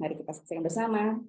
Mari kita saksikan bersama.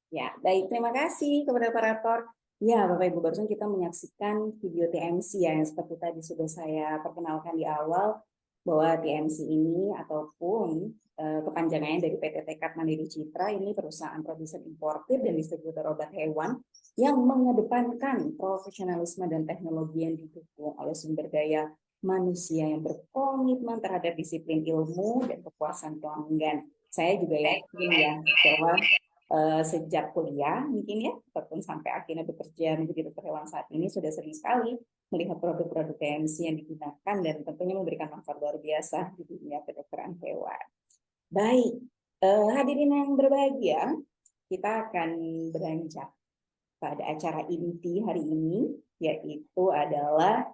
Ya, baik. Terima kasih kepada operator. Ya, Bapak Ibu, barusan kita menyaksikan video TMC ya, yang seperti tadi sudah saya perkenalkan di awal. bahwa TMC ini ataupun kepanjangannya dari PT Tekad Mandiri Citra ini perusahaan produsen importir dan distributor obat hewan yang mengedepankan profesionalisme dan teknologi yang didukung oleh sumber daya manusia yang berkomitmen terhadap disiplin ilmu dan kepuasan pelanggan. Saya juga yakin ya bahwa sejak kuliah mungkin ya ataupun sampai akhirnya bekerja menjadi dokter hewan saat ini sudah sering sekali melihat produk-produk TMC yang digunakan dan tentunya memberikan manfaat luar biasa di dunia kedokteran hewan. Baik, hadirin yang berbahagia, kita akan beranjak pada acara inti hari ini, yaitu adalah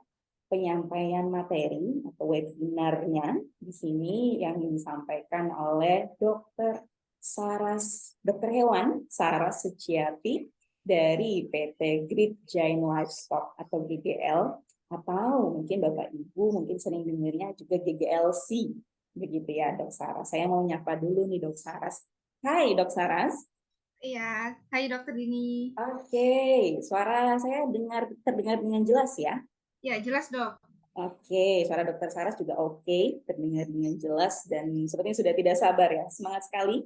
penyampaian materi atau webinarnya di sini yang disampaikan oleh Dr. Dokter Hewan Saras Suciati dari PT Great Giant Livestock atau GGL, atau mungkin Bapak Ibu mungkin sering dengarnya juga GGLC, begitu ya Dok Saras. Saya mau nyapa dulu nih Dok Saras. Hai Dok Saras. Iya, hai Dokter Dini. Oke, suara saya terdengar dengan jelas ya? Ya, jelas dok. Oke, suara Dokter Saras juga oke, terdengar dengan jelas dan sepertinya sudah tidak sabar ya. Semangat sekali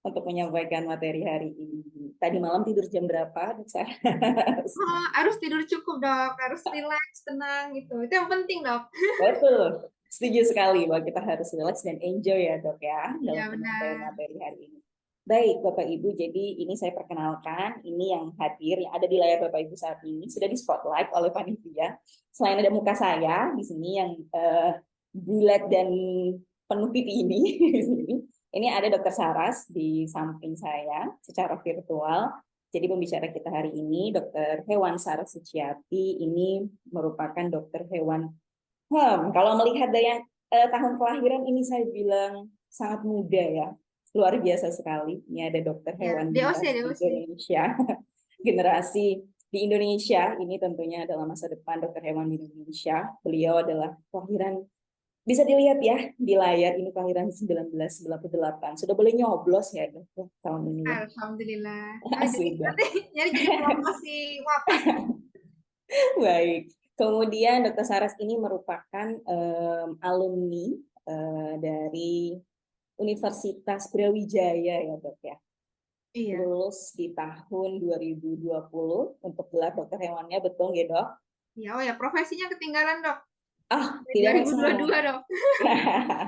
untuk menyampaikan materi hari ini. Tadi malam tidur jam berapa, Dok Saras? Oh, harus tidur cukup dok, harus relax, tenang gitu. Itu yang penting dok. Betul, setuju sekali bahwa kita harus relax dan enjoy ya Dok ya dalam Iya penyampaian benar. materi hari ini. Baik Bapak Ibu, jadi ini saya perkenalkan, ini yang hadir, yang ada di layar Bapak Ibu saat ini, sudah di spotlight oleh panitia. Selain ada muka saya di sini yang bulat dan penuh pipi ini, di sini. Ini ada Dokter Saras di samping saya secara virtual. Jadi pembicara kita hari ini, Dokter Hewan Saras Suciati, ini merupakan dokter hewan. Kalau melihat dari tahun kelahiran ini saya bilang sangat muda ya, luar biasa sekali. Ini ada dokter Ya, hewan DOC, generasi DOC. Indonesia, generasi di Indonesia ini tentunya adalah masa depan dokter hewan di Indonesia. Beliau adalah kelahiran, bisa dilihat ya di layar, ini kelahiran 1998. Sudah boleh nyoblos ya dok tahun ini ya. Alhamdulillah. Jadi Sudah. nanti nyari jadi promosi wafat. Baik. Kemudian Dr. Saras ini merupakan alumni dari Universitas Brawijaya ya dok ya. Iya. Lulus di tahun 2020 untuk gelar dokter hewannya, betul ya dok? Ya, oh ya, profesinya ketinggalan dok. Ah, Dari tidak masalah. 2022 dok.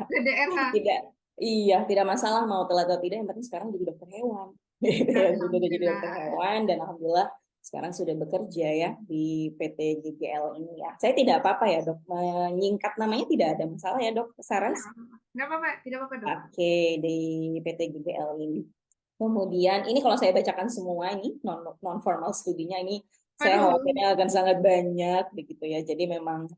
Ke DRH. Tidak, iya, tidak masalah mau telat atau tidak, yang penting sekarang jadi dokter hewan. Gitu ya, sudah jadi dokter Alhamdulillah. hewan dan alhamdulillah sekarang sudah bekerja ya di PT GGL ini ya. Saya tidak apa-apa ya dok, menyingkat namanya tidak ada masalah ya dok Ya, Saras. nggak apa-apa, tidak apa-apa dok. Oke, di PT GGL ini. Kemudian ini kalau saya bacakan semua ini non formal studinya ini saya Aduh. khawatirnya akan sangat banyak begitu ya. Jadi memang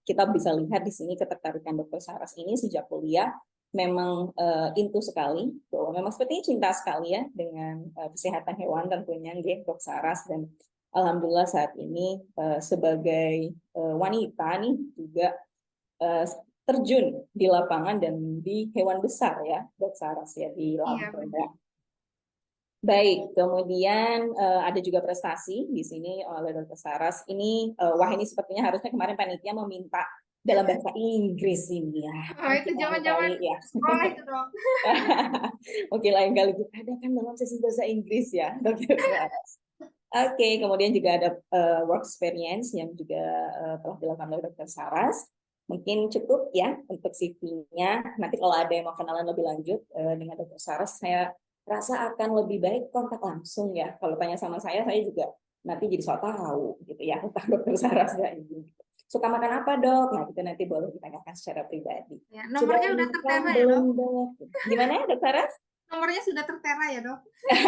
kita bisa lihat di sini ketertarikan Dokter Saras ini sejak kuliah memang into sekali bahwa memang sepertinya cinta sekali ya dengan kesehatan hewan tentunya gitu Dok Saras, dan alhamdulillah saat ini sebagai wanita nih juga eh, terjun di lapangan dan di hewan besar ya Dok Saras ya di Iya Lampung benar. ya. Baik, kemudian ada juga prestasi di sini oleh Dr. Saras. Ini, wah ini sepertinya harusnya kemarin panitia meminta dalam bahasa Inggris ini ya. Oh, itu Mungkin lain zaman-zaman kali ya. sekolah itu dok. Oke, lain kali kita adakan dalam sesi bahasa Inggris ya, Dr. Saras. Oke, kemudian juga ada work experience yang juga telah dilakukan oleh Dr. Saras. Mungkin cukup ya untuk CV-nya. Nanti kalau ada yang mau kenalan lebih lanjut dengan Dr. Saras, saya rasa akan lebih baik kontak langsung ya. Kalau tanya sama saya juga nanti jadi so tahu gitu ya tentang Dr. Saras ini. Suka makan apa dok? Nah itu nanti boleh ditanyakan secara pribadi. Ya, Sudah nomornya udah menikah tertera ya belum dok. dok? Gimana ya Dok Saras? Nomornya sudah tertera ya dok.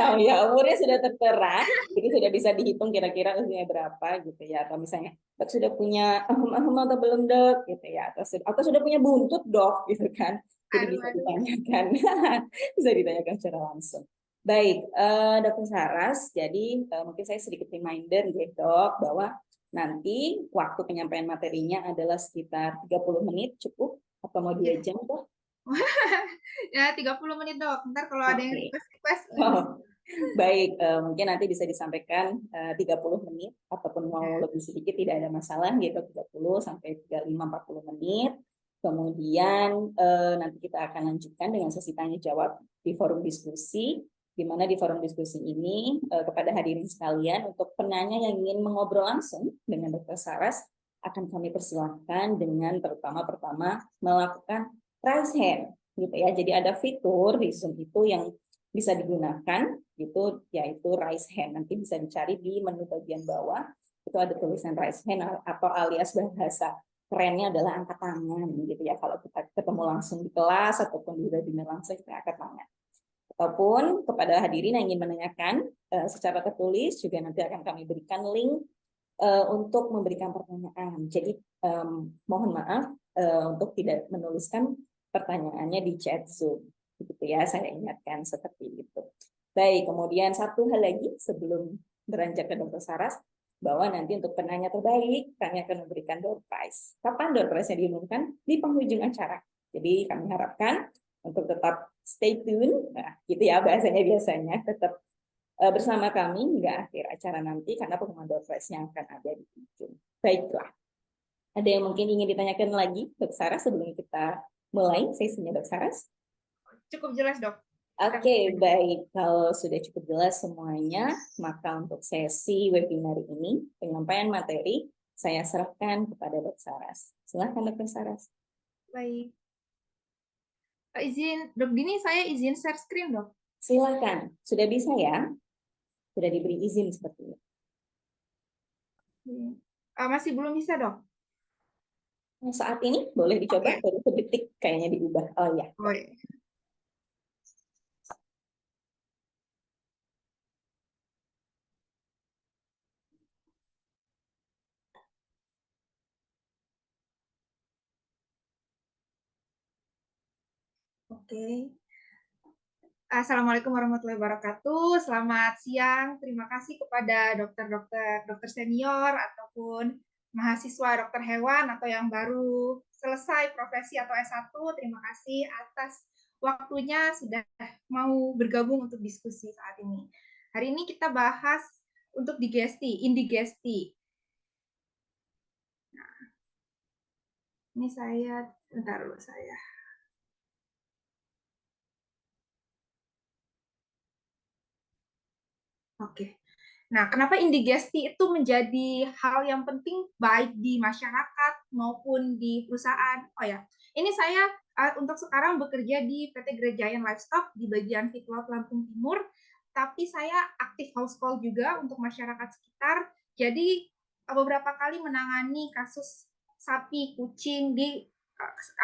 Oh ya, umurnya sudah tertera, jadi sudah bisa dihitung kira-kira usianya berapa gitu ya. Atau misalnya, dok sudah punya ahem atau belum dok gitu ya. Atau sudah punya buntut dok gitu kan. Jadi Aduh, bisa aduh. ditanyakan, bisa ditanyakan secara langsung. Baik, Dokter Saras, jadi mungkin saya sedikit reminder gitu dok, bahwa nanti waktu penyampaian materinya adalah sekitar 30 menit cukup, atau mau 2 Ya. jam dok? Ya, 30 menit dok. Ntar kalau ada yang Oke. request-request, Oh, baik, mungkin nanti bisa disampaikan 30 menit ataupun mau ya. lebih sedikit tidak ada masalah gitu 30 sampai 35 40 menit. Kemudian nanti kita akan lanjutkan dengan sesi tanya jawab di forum diskusi, di mana di forum diskusi ini kepada hadirin sekalian untuk penanya yang ingin mengobrol langsung dengan Dr. Saras akan kami persilahkan dengan pertama melakukan raise hand gitu ya. Jadi ada fitur di Zoom itu yang bisa digunakan gitu, yaitu raise hand. Nanti bisa dicari di menu bagian bawah, itu ada tulisan raise hand atau alias bahasa kerennya adalah angkat tangan gitu ya. Kalau kita ketemu langsung di kelas ataupun di webinar langsung, kita angkat tangan. Ataupun kepada hadirin yang ingin menanyakan secara tertulis juga nanti akan kami berikan link untuk memberikan pertanyaan. Jadi mohon maaf untuk tidak menuliskan pertanyaannya di chat Zoom gitu ya. Saya ingatkan seperti itu. Baik, kemudian satu hal lagi sebelum beranjak ke Dr. Saras, bahwa nanti untuk penanya terbaik kami akan memberikan door prize. Kapan door prize-nya diumumkan? Di penghujung acara. Jadi kami harapkan untuk tetap stay tune, nah, gitu ya bahasanya biasanya, tetap bersama kami hingga akhir acara nanti karena pengumuman door prize-nya akan ada di ujung. Baiklah. Ada yang mungkin ingin ditanyakan lagi, Dok Saras, sebelum kita mulai sesinya, Dok Saras? Cukup jelas, Dok. Oke, baik. Kalau sudah cukup jelas semuanya, maka untuk sesi webinar ini, penyampaian materi, saya serahkan kepada Dok Saras. Silakan, Dok Saras. Baik. Izin, Dok Dini, saya izin share screen, Dok. Silakan. Sudah bisa ya? Sudah diberi izin seperti ini. Masih belum bisa, Dok? Saat ini boleh dicoba, baru sedetik kayaknya diubah. Oh ya. Oh, iya. Oke. Assalamualaikum warahmatullahi wabarakatuh. Selamat siang. Terima kasih kepada dokter senior ataupun mahasiswa dokter hewan atau yang baru selesai profesi atau S1. Terima kasih atas waktunya sudah mau bergabung untuk diskusi saat ini. Hari ini kita bahas untuk digesti, indigesti. Nah, ini bentar dulu saya. Oke. Nah, kenapa indigesti itu menjadi hal yang penting baik di masyarakat maupun di perusahaan? Oh ya, ini saya untuk sekarang bekerja di PT Great Giant Livestock di bagian feedlot Lampung Timur, tapi saya aktif house call juga untuk masyarakat sekitar. Jadi beberapa kali menangani kasus sapi, kucing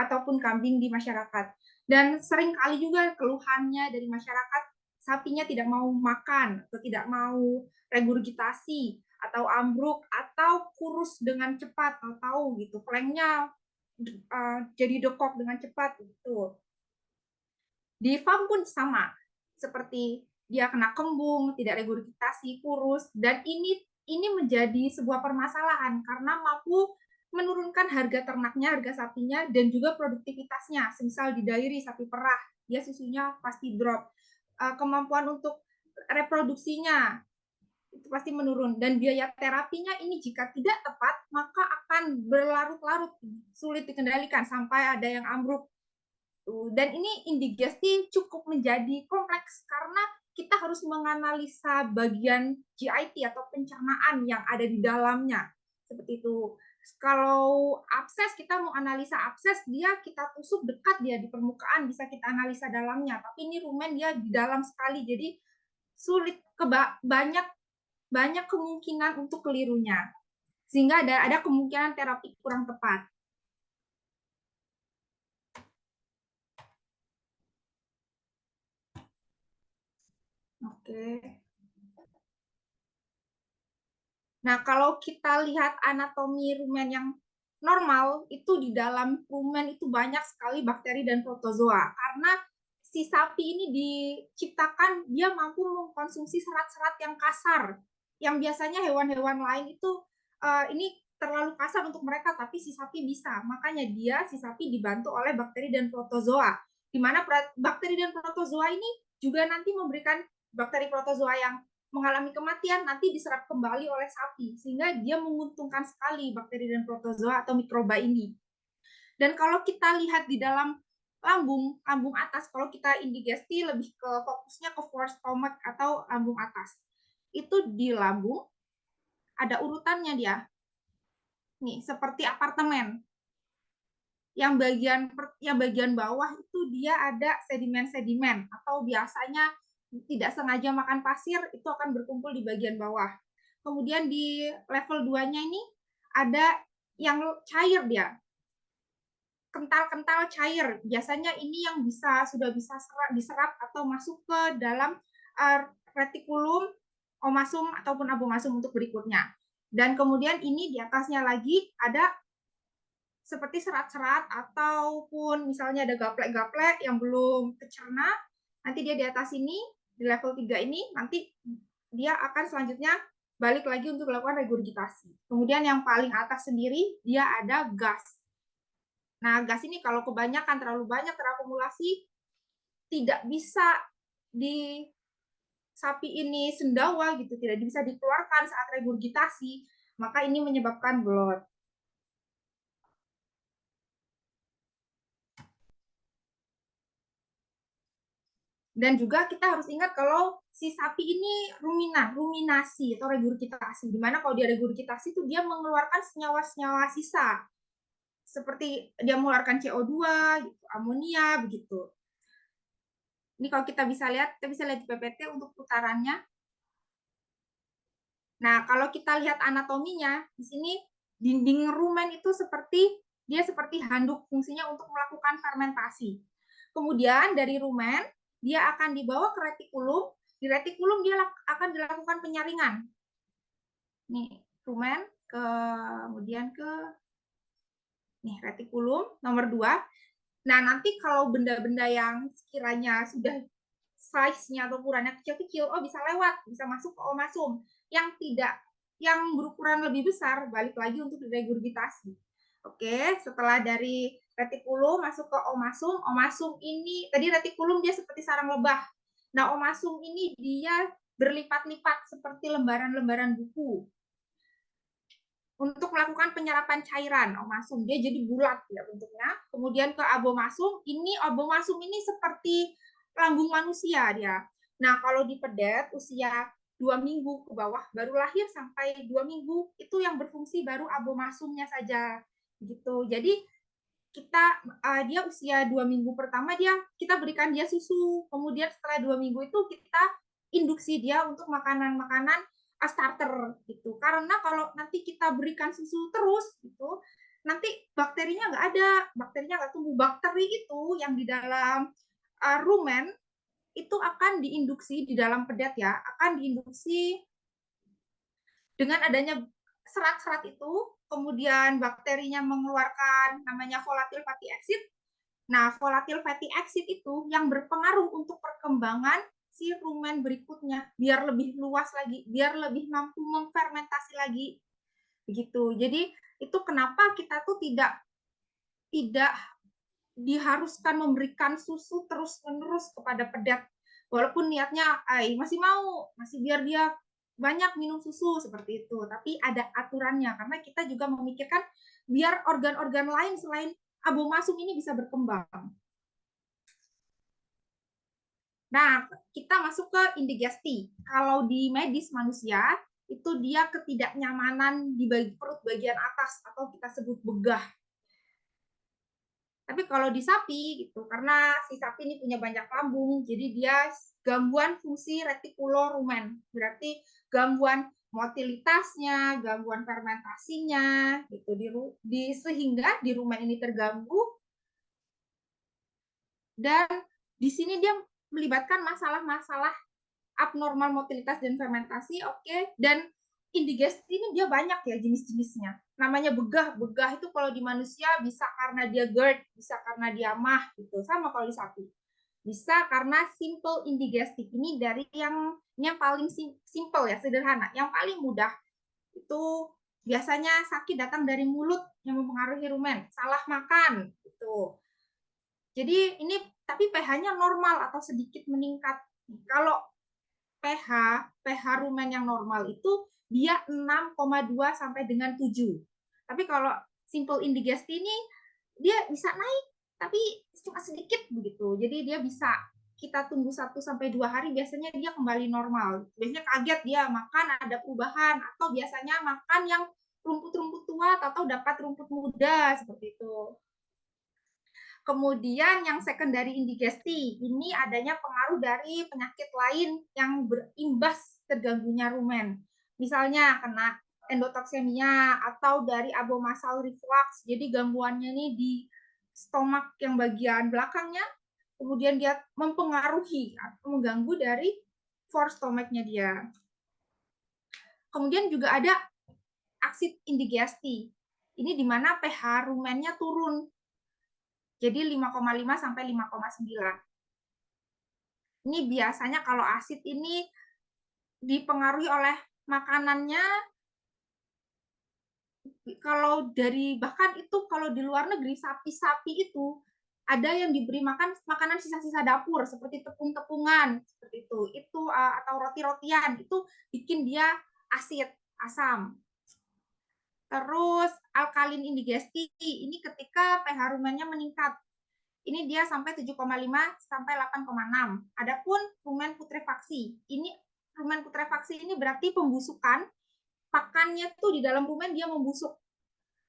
ataupun kambing di masyarakat. Dan sering kali juga keluhannya dari masyarakat, sapinya tidak mau makan atau tidak mau regurgitasi atau ambruk atau kurus dengan cepat, tahu gitu, flanknya jadi dekok dengan cepat gitu. Di farm pun sama, seperti dia kena kembung, tidak regurgitasi, kurus, dan ini menjadi sebuah permasalahan karena mampu menurunkan harga ternaknya, harga sapinya, dan juga produktivitasnya. Misal di dairy sapi perah, dia susunya pasti drop. Kemampuan untuk reproduksinya itu pasti menurun, dan biaya terapinya ini jika tidak tepat maka akan berlarut-larut, sulit dikendalikan sampai ada yang ambruk. Dan ini indigesti cukup menjadi kompleks karena kita harus menganalisa bagian GIT atau pencernaan yang ada di dalamnya. Seperti itu. Kalau abses, kita mau analisa abses, kita tusuk dekat dia di permukaan, bisa kita analisa dalamnya. Tapi ini rumen dia di dalam sekali, jadi sulit, banyak kemungkinan untuk kelirunya. Sehingga ada kemungkinan terapi kurang tepat. Oke. Nah, kalau kita lihat anatomi rumen yang normal, itu di dalam rumen itu banyak sekali bakteri dan protozoa. Karena si sapi ini diciptakan, dia mampu mengkonsumsi serat-serat yang kasar. Yang biasanya hewan-hewan lain itu, ini terlalu kasar untuk mereka, tapi si sapi bisa. Makanya si sapi dibantu oleh bakteri dan protozoa. Di mana bakteri dan protozoa ini juga nanti memberikan bakteri protozoa yang mengalami kematian nanti diserap kembali oleh sapi, sehingga dia menguntungkan sekali bakteri dan protozoa atau mikroba ini. Dan kalau kita lihat di dalam lambung atas, kalau kita indigesti lebih ke fokusnya ke first stomach atau lambung atas. Itu di lambung ada urutannya dia. Nih, seperti apartemen. Yang bagian bawah itu dia ada sedimen-sedimen atau biasanya tidak sengaja makan pasir itu akan berkumpul di bagian bawah. Kemudian di level 2-nya ini ada yang cair dia. Kental-kental cair. Biasanya ini yang sudah bisa diserap atau masuk ke dalam retikulum, omasum ataupun abomasum untuk berikutnya. Dan kemudian ini di atasnya lagi ada seperti serat-serat ataupun misalnya ada gaplek-gaplek yang belum kecerna, nanti dia di atas ini, di level 3 ini, nanti dia akan selanjutnya balik lagi untuk melakukan regurgitasi. Kemudian yang paling atas sendiri, dia ada gas. Nah, gas ini kalau kebanyakan, terlalu banyak terakumulasi, tidak bisa di sapi ini sendawa gitu, tidak bisa dikeluarkan saat regurgitasi, maka ini menyebabkan bloat. Dan juga kita harus ingat kalau si sapi ini ruminasi atau regurgitasi. Dimana kalau dia regurgitasi itu dia mengeluarkan senyawa-senyawa sisa. Seperti dia mengeluarkan CO2, gitu, amonia, begitu. Ini kalau kita bisa lihat di PPT untuk putarannya. Nah, kalau kita lihat anatominya, di sini dinding rumen itu seperti handuk, fungsinya untuk melakukan fermentasi. Kemudian dari rumen dia akan dibawa ke retikulum, di retikulum dia akan dilakukan penyaringan. Nih, rumen kemudian ke retikulum nomor 2. Nah, nanti kalau benda-benda yang sekiranya sudah size-nya atau ukurannya kecil-kecil, bisa lewat, bisa masuk ke omasum. Yang berukuran lebih besar, balik lagi untuk diregurgitasi. Oke, setelah dari retikulum masuk ke omasum. Omasum ini, tadi retikulum dia seperti sarang lebah. Nah, omasum ini dia berlipat-lipat seperti lembaran-lembaran buku. Untuk melakukan penyerapan cairan, omasum dia jadi bulat ya bentuknya. Kemudian ke abomasum ini seperti lambung manusia dia. Nah, kalau di pedet usia 2 minggu ke bawah baru lahir sampai 2 minggu itu yang berfungsi baru abomasumnya saja gitu. Jadi dia usia 2 minggu pertama kita berikan dia susu. Kemudian setelah 2 minggu itu kita induksi dia untuk makanan-makanan starter gitu. Karena kalau nanti kita berikan susu terus gitu, nanti bakterinya nggak tumbuh. Bakteri itu yang di dalam rumen itu akan diinduksi di dalam pedet ya, akan diinduksi dengan adanya serat-serat itu, kemudian bakterinya mengeluarkan namanya volatile fatty acid. Nah, volatile fatty acid itu yang berpengaruh untuk perkembangan si rumen berikutnya, biar lebih luas lagi, biar lebih mampu memfermentasi lagi. Begitu. Jadi, itu kenapa kita tuh tidak diharuskan memberikan susu terus-menerus kepada pedet. Walaupun niatnya masih biar dia banyak minum susu seperti itu, tapi ada aturannya karena kita juga memikirkan biar organ-organ lain selain abomasum ini bisa berkembang. Nah, kita masuk ke indigesti. Kalau di medis manusia itu dia ketidaknyamanan di perut bagian atas atau kita sebut begah. Tapi kalau di sapi gitu, karena si sapi ini punya banyak lambung, jadi dia gangguan fungsi retikulorumen. Berarti gangguan motilitasnya, gangguan fermentasinya gitu sehingga di rumen ini terganggu dan di sini dia melibatkan masalah-masalah abnormal motilitas dan fermentasi, dan indigesti ini dia banyak ya jenis-jenisnya. Namanya begah. Begah itu kalau di manusia bisa karena dia GERD, bisa karena dia MAH gitu. Sama kalau di sapi. Bisa karena simple indigestif. Ini dari yang paling simple ya, sederhana. Yang paling mudah itu biasanya sakit datang dari mulut yang mempengaruhi rumen. Salah makan gitu. Jadi ini tapi pH-nya normal atau sedikit meningkat. Kalau pH rumen yang normal itu dia 6,2 sampai dengan 7. Tapi kalau simple indigesti ini dia bisa naik, tapi cuma sedikit begitu. Jadi dia bisa kita tunggu 1-2 hari, biasanya dia kembali normal. Biasanya kaget dia makan ada perubahan, atau biasanya makan yang rumput-rumput tua atau dapat rumput muda seperti itu. Kemudian yang secondary indigesti, ini adanya pengaruh dari penyakit lain yang berimbas terganggunya rumen. Misalnya kena endotoksemia atau dari abomasal reflux, jadi gangguannya ini di stomach yang bagian belakangnya, kemudian dia mempengaruhi atau mengganggu dari for stomach-nya dia. Kemudian juga ada aksid indigesti. Ini di mana pH rumennya turun. Jadi 5,5 sampai 5,9. Ini biasanya kalau asid ini dipengaruhi oleh makanannya. Kalau dari bahkan itu kalau di luar negeri sapi-sapi itu ada yang diberi makan makanan sisa-sisa dapur seperti tepung-tepungan seperti itu atau roti-rotian, itu bikin dia asid, asam. Terus alkalin indigesti ini ketika pH rumennya meningkat. Ini dia sampai 7,5 sampai 8,6. Adapun rumen putrefaksi. Ini rumen putrefaksi ini berarti pembusukan, pakannya tuh di dalam rumen dia membusuk.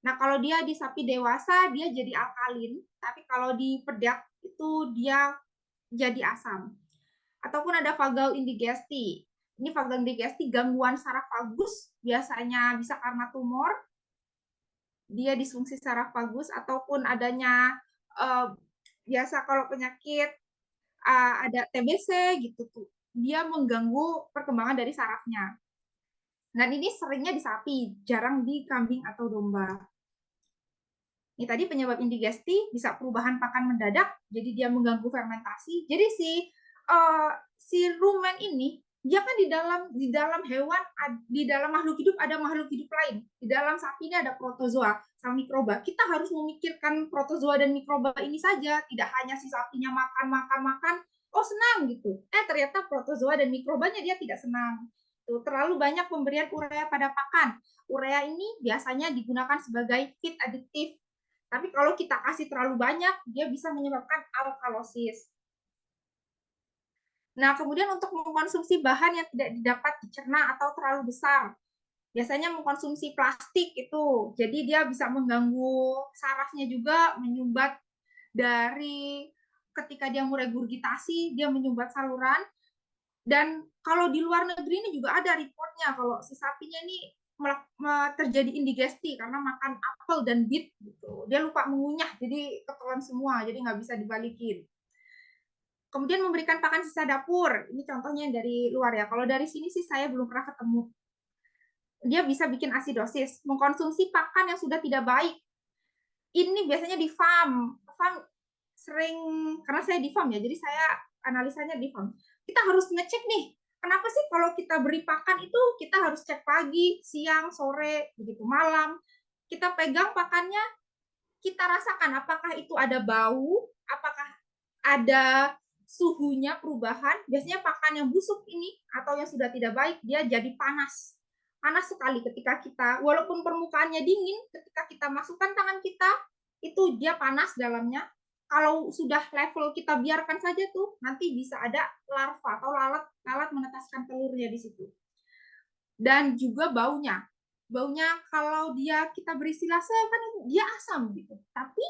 Nah, kalau dia di sapi dewasa dia jadi alkalin, tapi kalau di pedak itu dia jadi asam. Ataupun ada vagal indigesti. Ini vagal indigesti gangguan saraf vagus, biasanya bisa karena tumor, dia disfungsi saraf vagus, ataupun adanya biasa kalau penyakit ada TBC gitu tuh, dia mengganggu perkembangan dari sarafnya. Dan ini seringnya di sapi, jarang di kambing atau domba. Ini tadi penyebab indigesti bisa perubahan pakan mendadak, jadi dia mengganggu fermentasi. Jadi si rumen ini dia kan di dalam hewan, di dalam makhluk hidup ada makhluk hidup lain. Di dalam sapi ini ada protozoa sama mikroba. Kita harus memikirkan protozoa dan mikroba ini saja, tidak hanya si sapinya makan, oh senang gitu. Ternyata protozoa dan mikrobanya dia tidak senang. Tuh, terlalu banyak pemberian urea pada pakan. Urea ini biasanya digunakan sebagai feed additive. Tapi kalau kita kasih terlalu banyak, dia bisa menyebabkan alkalosis. Nah, kemudian untuk mengkonsumsi bahan yang tidak didapat dicerna atau terlalu besar, biasanya mengkonsumsi plastik itu, jadi dia bisa mengganggu sarafnya juga, menyumbat dari ketika dia mau regurgitasi, dia menyumbat saluran. Dan kalau di luar negeri ini juga ada reportnya kalau si sapinya ini terjadi indigesti karena makan apel dan beet gitu. Dia lupa mengunyah, jadi ketelan semua, jadi nggak bisa dibalikin. Kemudian memberikan pakan sisa dapur. Ini contohnya yang dari luar ya. Kalau dari sini sih saya belum pernah ketemu. Dia bisa bikin asidosis. Mengkonsumsi pakan yang sudah tidak baik. Ini biasanya di farm. Farm sering, karena saya di farm ya, jadi saya analisanya di farm. Kita harus ngecek nih, kenapa sih kalau kita beri pakan itu kita harus cek pagi, siang, sore, begitu malam. Kita pegang pakannya, kita rasakan apakah itu ada bau, apakah ada suhunya perubahan. Biasanya pakan yang busuk ini atau yang sudah tidak baik, dia jadi panas. Panas sekali ketika kita, walaupun permukaannya dingin, ketika kita masukkan tangan kita, itu dia panas dalamnya. Kalau sudah level kita biarkan saja tuh, nanti bisa ada larva atau lalat menetaskan telurnya di situ. Dan juga baunya. Baunya kalau dia kita beri silase kan dia asam gitu. Tapi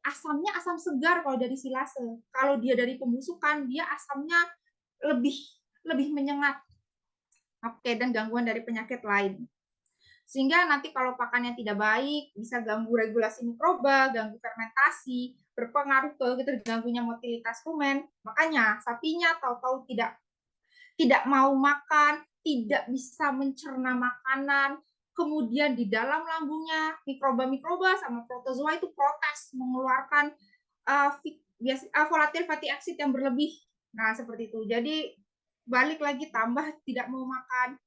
asamnya asam segar kalau dari silase. Kalau dia dari pembusukan, dia asamnya lebih menyengat. Oke, dan gangguan dari penyakit lain. Sehingga nanti kalau pakannya tidak baik, bisa ganggu regulasi mikroba, ganggu fermentasi, berpengaruh ke terganggunya motilitas rumen. Makanya sapinya tahu-tahu tidak mau makan, tidak bisa mencerna makanan, kemudian di dalam lambungnya mikroba-mikroba sama protozoa itu protes, mengeluarkan volatil fatty acid yang berlebih. Nah, seperti itu. Jadi balik lagi tambah tidak mau makan.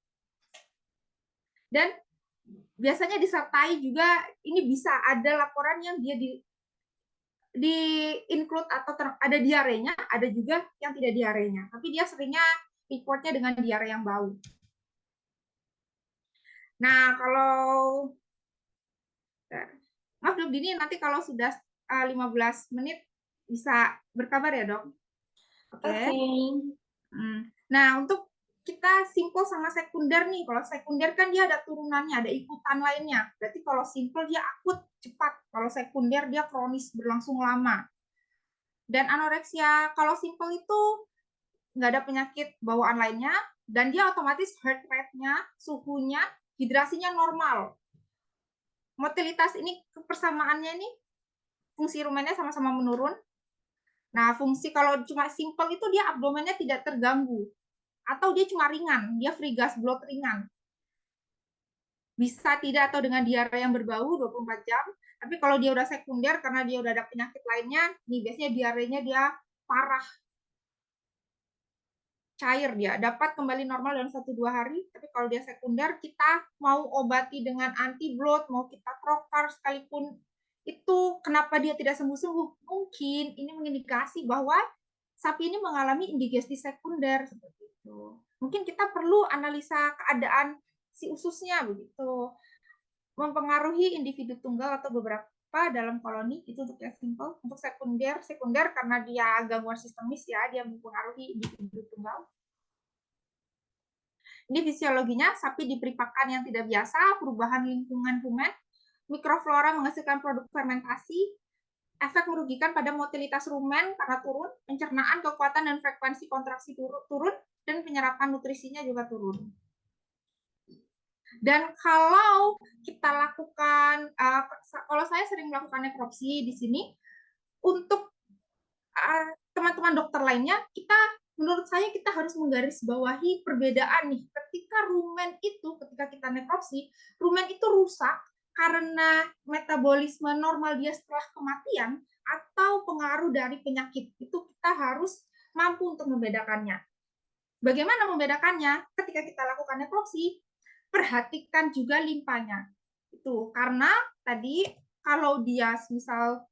Dan biasanya disertai juga ini bisa ada laporan yang dia di include atau ada diarenya, ada juga yang tidak diarenya. Tapi dia seringnya reportnya dengan diare yang bau. Nah, kalau maaf Dok Dini, nanti kalau sudah 15 menit bisa berkabar ya, Dok. Oke. Nah, untuk kita simpel sama sekunder nih. Kalau sekunder kan dia ada turunannya, ada ikutan lainnya. Berarti kalau simpel dia akut cepat. Kalau sekunder dia kronis berlangsung lama. Dan anoreksia kalau simpel itu nggak ada penyakit bawaan lainnya, dan dia otomatis heart rate-nya, suhunya, hidrasinya normal. Motilitas ini persamaannya ini fungsi rumennya sama-sama menurun. Nah, fungsi kalau cuma simpel itu dia abdomennya tidak terganggu. Atau dia cuma ringan, dia free gas blood ringan. Bisa tidak atau dengan diare yang berbau 24 jam. Tapi kalau dia udah sekunder karena dia udah ada penyakit lainnya, nih biasanya diarenya dia parah, cair dia, dapat kembali normal dalam 1-2 hari. Tapi kalau dia sekunder, kita mau obati dengan anti blood, mau kita trokar sekalipun, itu kenapa dia tidak sembuh-sembuh? Mungkin ini mengindikasi bahwa sapi ini mengalami indigesti sekunder seperti itu. Mungkin kita perlu analisa keadaan si ususnya begitu. Mempengaruhi individu tunggal atau beberapa dalam koloni, itu untuk yang simple. Untuk sekunder karena dia gangguan sistemis ya, dia mempengaruhi individu tunggal. Ini fisiologinya, sapi diberi pakan yang tidak biasa, perubahan lingkungan rumen, mikroflora menghasilkan produk fermentasi, efek merugikan pada motilitas rumen karena turun, pencernaan, kekuatan dan frekuensi kontraksi turun, dan penyerapan nutrisinya juga turun. Dan kalau kita lakukan, kalau saya sering melakukan nekropsi di sini, untuk teman-teman dokter lainnya, menurut saya kita harus menggarisbawahi perbedaan nih. Ketika ketika kita nekropsi, rumen itu rusak karena metabolisme normal dia setelah kematian atau pengaruh dari penyakit. Itu kita harus mampu untuk membedakannya. Bagaimana membedakannya? Ketika kita lakukan nekropsi, perhatikan juga limpanya. Itu karena tadi kalau dia misal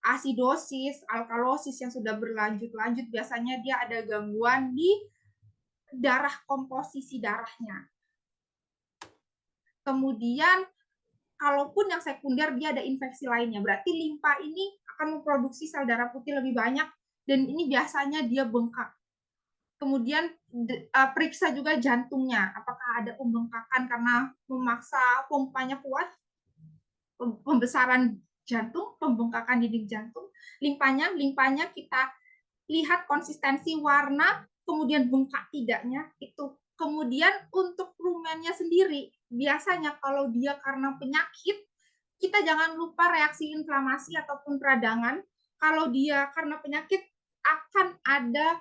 asidosis, alkalosis yang sudah berlanjut-lanjut, biasanya dia ada gangguan di darah, komposisi darahnya. Kemudian, kalaupun yang sekunder dia ada infeksi lainnya, berarti limpa ini akan memproduksi sel darah putih lebih banyak, dan ini biasanya dia bengkak. Kemudian periksa juga jantungnya, apakah ada pembengkakan karena memaksa pompanya kuat, pembesaran jantung, pembengkakan dinding jantung. Limpanya kita lihat konsistensi warna, kemudian bengkak tidaknya itu. Kemudian untuk rumennya sendiri, biasanya kalau dia karena penyakit, kita jangan lupa reaksi inflamasi ataupun peradangan. Kalau dia karena penyakit, akan ada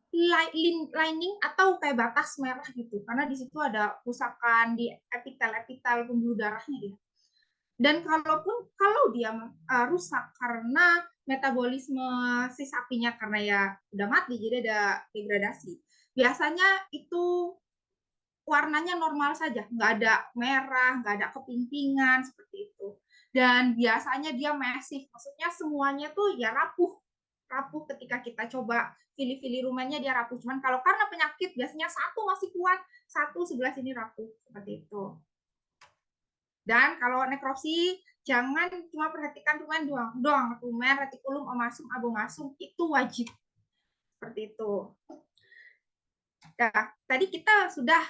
lining atau kayak batas merah gitu, karena di situ ada kerusakan di epitel pembuluh darahnya dia. Dan kalau dia rusak karena metabolisme si sapinya karena ya udah mati, jadi ada degradasi, biasanya itu warnanya normal saja, nggak ada merah, nggak ada kepimpingan seperti itu. Dan biasanya dia masif, maksudnya semuanya tuh ya rapuh ketika kita coba pilih-pilih rumennya dia rapuh. Cuman kalau karena penyakit biasanya satu masih kuat, satu sebelah sini rapuh seperti itu. Dan kalau nekropsi, jangan cuma perhatikan rumen doang. Rumen, retikulum, omasum, abomasum, itu wajib. Seperti itu. Nah, tadi kita sudah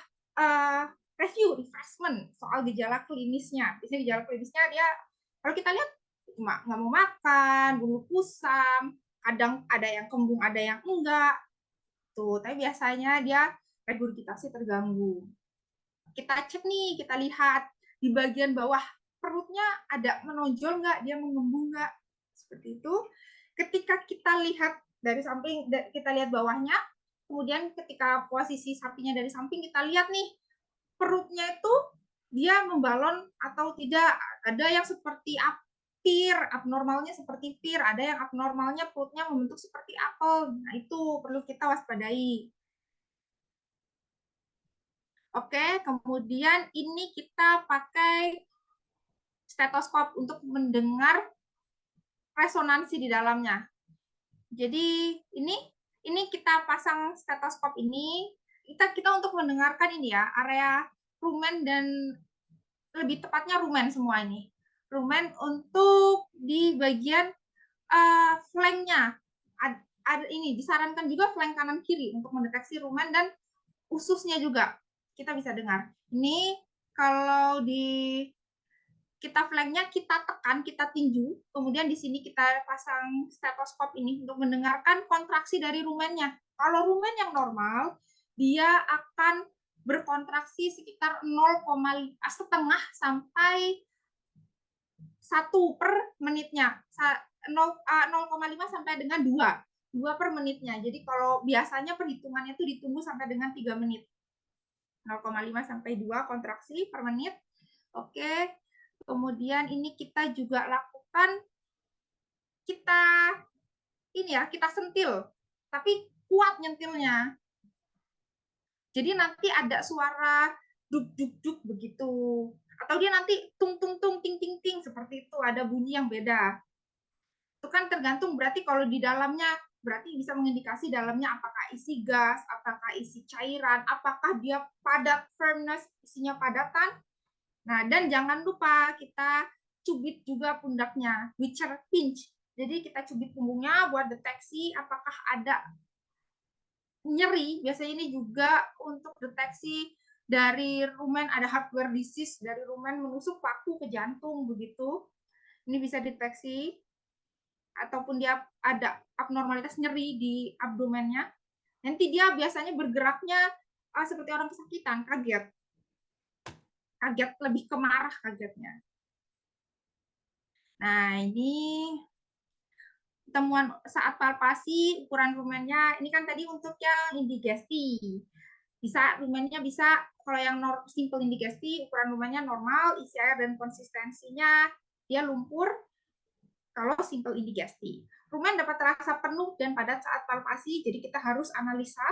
refreshment soal gejala klinisnya. Biasanya gejala klinisnya dia, kalau kita lihat, nggak mau makan, bulu kusam, kadang ada yang kembung, ada yang enggak. Tuh, tapi biasanya dia regurgitasi terganggu. Kita cek nih, kita lihat di bagian bawah perutnya ada menonjol nggak, dia mengembung nggak, seperti itu. Ketika kita lihat dari samping, kita lihat bawahnya, kemudian ketika posisi sapinya dari samping, kita lihat nih perutnya itu dia membalon atau tidak. Ada yang seperti pir, abnormalnya seperti pir, ada yang abnormalnya perutnya membentuk seperti apel. Nah, itu perlu kita waspadai. Oke, kemudian ini kita pakai stetoskop untuk mendengar resonansi di dalamnya. Jadi ini kita pasang stetoskop ini, kita untuk mendengarkan ini ya, area rumen dan lebih tepatnya rumen semua ini. rumen untuk di bagian flanknya. Ada ini disarankan juga flank kanan kiri untuk mendeteksi rumen dan ususnya juga kita bisa dengar. Ini kalau di kita flanknya kita tekan, kita tinju, kemudian di sini kita pasang stetoskop ini untuk mendengarkan kontraksi dari rumennya. Kalau rumen yang normal, dia akan berkontraksi sekitar 0,5 sampai 1 per menitnya. 0,5 sampai dengan 2 per menitnya. Jadi kalau biasanya perhitungannya itu ditunggu sampai dengan 3 menit. 0,5 sampai 2 kontraksi per menit. Oke. Kemudian ini kita juga lakukan, kita ini ya, kita sentil, tapi kuat nyentilnya. Jadi nanti ada suara duk duk duk begitu. Atau dia nanti tung tung tung ting ting ting seperti itu, ada bunyi yang beda. Itu kan tergantung, berarti kalau di dalamnya berarti bisa mengindikasi dalamnya apakah isi gas, apakah isi cairan, apakah dia padat, firmness, isinya padatan. Nah, dan jangan lupa kita cubit juga pundaknya, Witcher pinch. Jadi kita cubit punggungnya buat deteksi apakah ada nyeri. Biasanya ini juga untuk deteksi dari rumen ada hardware disease, dari rumen menusuk paku ke jantung begitu. Ini bisa deteksi, ataupun dia ada abnormalitas nyeri di abdomennya. Nanti dia biasanya bergeraknya seperti orang kesakitan, kaget. Kaget, lebih ke marah kagetnya. Nah, ini temuan saat palpasi, ukuran rumennya. Ini kan tadi untuk yang indigesti. Bisa rumennya bisa, kalau yang simple indigesti, ukuran rumennya normal, isi air dan konsistensinya dia lumpur. Kalau simple indigesti, rumen dapat terasa penuh dan padat saat palpasi, jadi kita harus analisa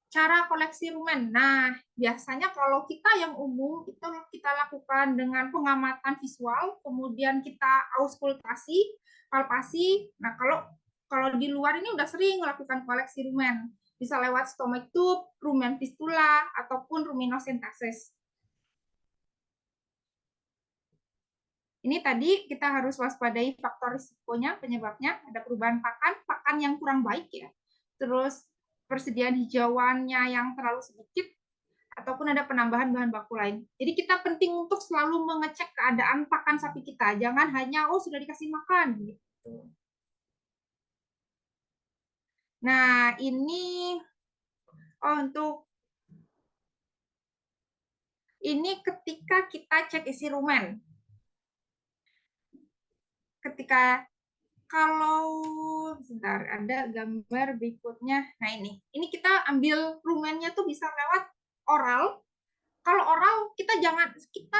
cara koleksi rumen. Nah, biasanya kalau kita yang umum itu kita lakukan dengan pengamatan visual, kemudian kita auskultasi, palpasi. Nah, kalau di luar ini udah sering melakukan koleksi rumen, bisa lewat stomach tube, rumen fistula, ataupun ruminosentesis. Ini tadi kita harus waspadai faktor risikonya, penyebabnya ada perubahan pakan yang kurang baik ya, terus persediaan hijauannya yang terlalu sedikit, ataupun ada penambahan bahan baku lain. Jadi kita penting untuk selalu mengecek keadaan pakan sapi kita, jangan hanya sudah dikasih makan gitu. Nah, ini untuk ini ketika kita cek isi rumen. Ketika kalau sebentar ada gambar berikutnya. Nah, ini kita ambil rumennya tuh bisa lewat oral. Kalau oral kita jangan, kita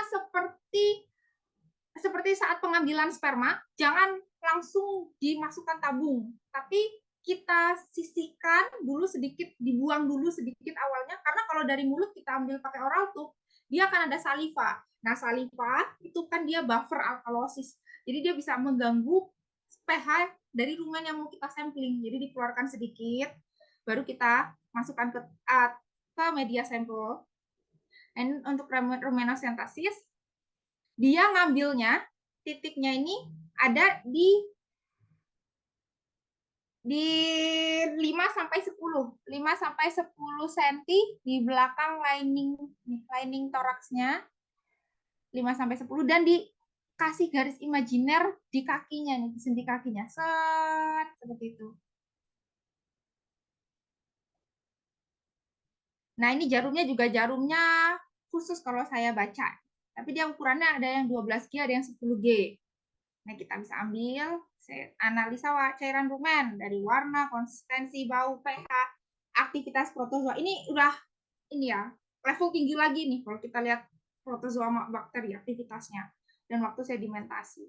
seperti saat pengambilan sperma, jangan langsung dimasukkan tabung, tapi kita sisihkan dulu sedikit, dibuang dulu sedikit awalnya, karena kalau dari mulut kita ambil pakai oral tuh dia akan ada saliva. Nah, saliva itu kan dia buffer alkalosis, jadi dia bisa mengganggu pH dari rumen yang mau kita sampling. Jadi dikeluarkan sedikit, baru kita masukkan ke media sampel. Dan untuk rumenosentesis, dia ngambilnya titiknya ini ada di 5 sampai 10 cm di belakang lining toraksnya, 5 sampai 10, dan dikasih garis imajiner di kakinya nih, di sendi kakinya. Set, seperti itu. Nah, ini jarumnya juga jarumnya khusus kalau saya baca. Tapi dia ukurannya ada yang 12G, ada yang 10G. Nah, kita bisa ambil analisa cairan rumen dari warna, konsistensi, bau, pH, aktivitas protozoa. Ini udah ini ya, level tinggi lagi nih kalau kita lihat protozoa bakteri aktivitasnya dan waktu sedimentasi.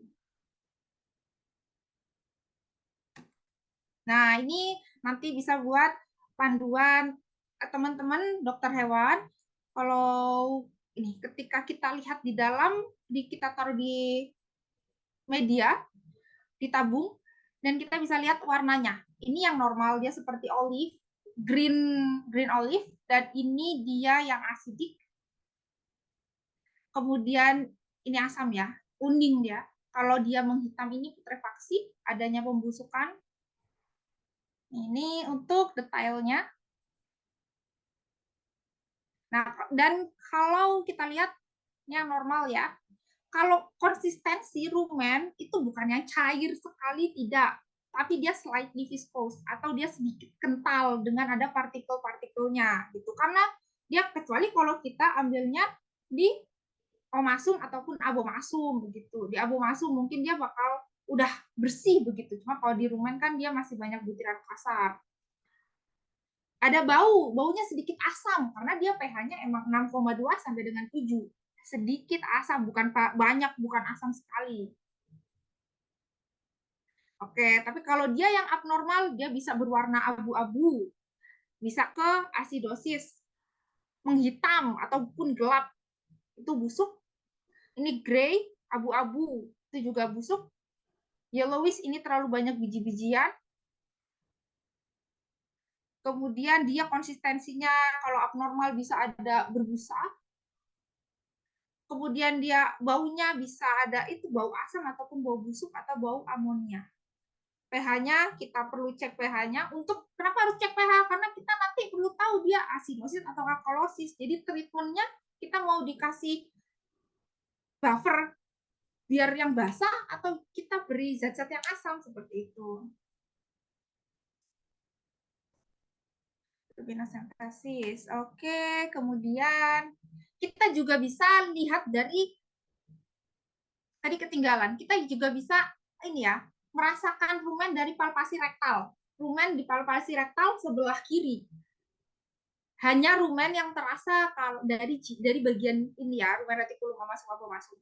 Nah, ini nanti bisa buat panduan teman-teman dokter hewan. Kalau ini ketika kita lihat di dalam, kita taruh di media, ditabung, dan kita bisa lihat warnanya. Ini yang normal, dia seperti olive, green olive, dan ini dia yang asidik. Kemudian ini asam ya, kuning dia. Kalau dia menghitam ini putrefaksi, adanya pembusukan. Ini untuk detailnya. Nah, dan kalau kita lihat yang normal ya, kalau konsistensi rumen itu bukannya cair sekali, tidak, tapi dia slightly viscose atau dia sedikit kental dengan ada partikel-partikelnya gitu. Karena dia kecuali kalau kita ambilnya di omasum ataupun abomasum begitu. Di abomasum mungkin dia bakal udah bersih begitu. Cuma kalau di rumen kan dia masih banyak butiran kasar. Ada baunya sedikit asam karena dia pH-nya emang 6,2 sampai dengan 7. Sedikit asam, bukan banyak, bukan asam sekali. Oke, tapi kalau dia yang abnormal, dia bisa berwarna abu-abu, bisa ke asidosis, menghitam ataupun gelap, itu busuk. Ini gray, abu-abu, itu juga busuk. Yellowish, ini terlalu banyak biji-bijian. Kemudian dia konsistensinya kalau abnormal bisa ada berbusa. Kemudian dia baunya bisa ada itu bau asam ataupun bau busuk atau bau amonia. pH-nya kita perlu cek pH-nya. Untuk kenapa harus cek pH? Karena kita nanti perlu tahu dia asinosis atau alkalosis. Jadi treatmentnya kita mau dikasih buffer biar yang basah atau kita beri zat-zat yang asam seperti itu. Turbinosentesis. Oke, kemudian kita juga bisa lihat dari tadi ketinggalan. Kita juga bisa ini ya, merasakan rumen dari palpasi rektal. Rumen di palpasi rektal sebelah kiri. Hanya rumen yang terasa kalau dari bagian ini ya, rumen retikulum masuk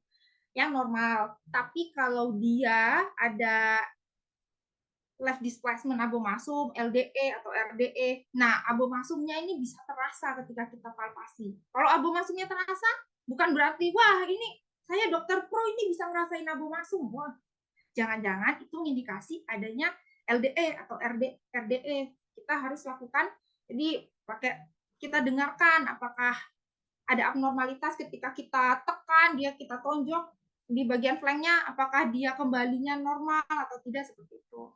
yang normal. Tapi kalau dia ada left displacement abomasum, LDE atau RDE. Nah, abomasumnya ini bisa terasa ketika kita palpasi. Kalau abomasumnya terasa, bukan berarti, wah ini saya dokter pro ini bisa ngerasain abomasum. Wah, jangan-jangan itu indikasi adanya LDE atau RDE. Kita harus lakukan, jadi kita dengarkan apakah ada abnormalitas ketika kita tekan, kita tonjok di bagian flanknya, apakah dia kembalinya normal atau tidak, seperti itu.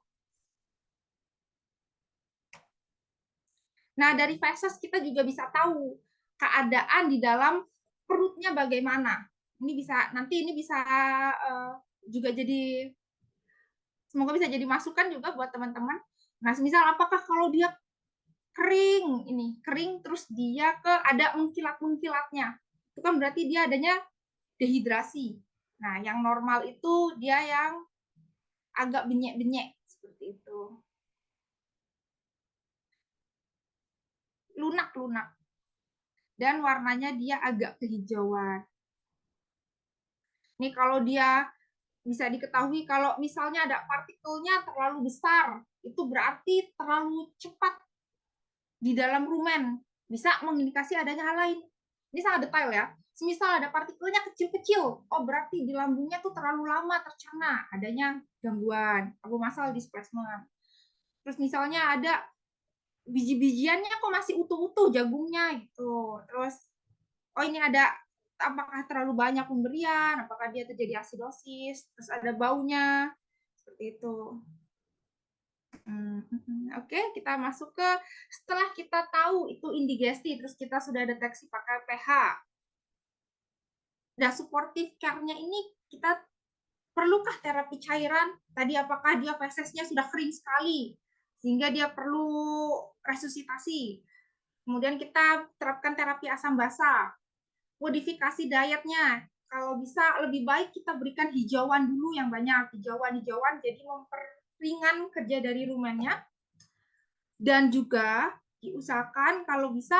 Nah, dari feses kita juga bisa tahu keadaan di dalam perutnya bagaimana. Ini bisa juga jadi, semoga bisa jadi masukan juga buat teman-teman. Nah, misal apakah kalau dia kering terus dia ada mengkilat-mengkilatnya, itu kan berarti dia adanya dehidrasi. Nah, yang normal itu dia yang agak benyek-benyek seperti itu. Lunak. Dan warnanya dia agak kehijauan. Ini kalau dia bisa diketahui kalau misalnya ada partikelnya terlalu besar, itu berarti terlalu cepat di dalam rumen, bisa mengindikasi adanya hal lain. Ini sangat detail ya. Semisal ada partikelnya kecil-kecil, oh berarti di lambungnya tuh terlalu lama tercerna, adanya gangguan abomasal displacement. Terus misalnya ada biji-bijiannya kok masih utuh-utuh jagungnya gitu. Terus oh ini ada apakah terlalu banyak pemberian, apakah dia terjadi asidosis, terus ada baunya, seperti itu. Oke, kita masuk ke setelah kita tahu itu indigesti, terus kita sudah deteksi pakai pH. Nah, supportive care-nya ini kita perlukah terapi cairan? Tadi apakah dia fesesnya sudah kering sekali sehingga dia perlu resusitasi? Kemudian kita terapkan terapi asam basa. Modifikasi dietnya, kalau bisa lebih baik kita berikan hijauan dulu yang banyak, hijauan jadi memperingan kerja dari rumennya. Dan juga diusahakan kalau bisa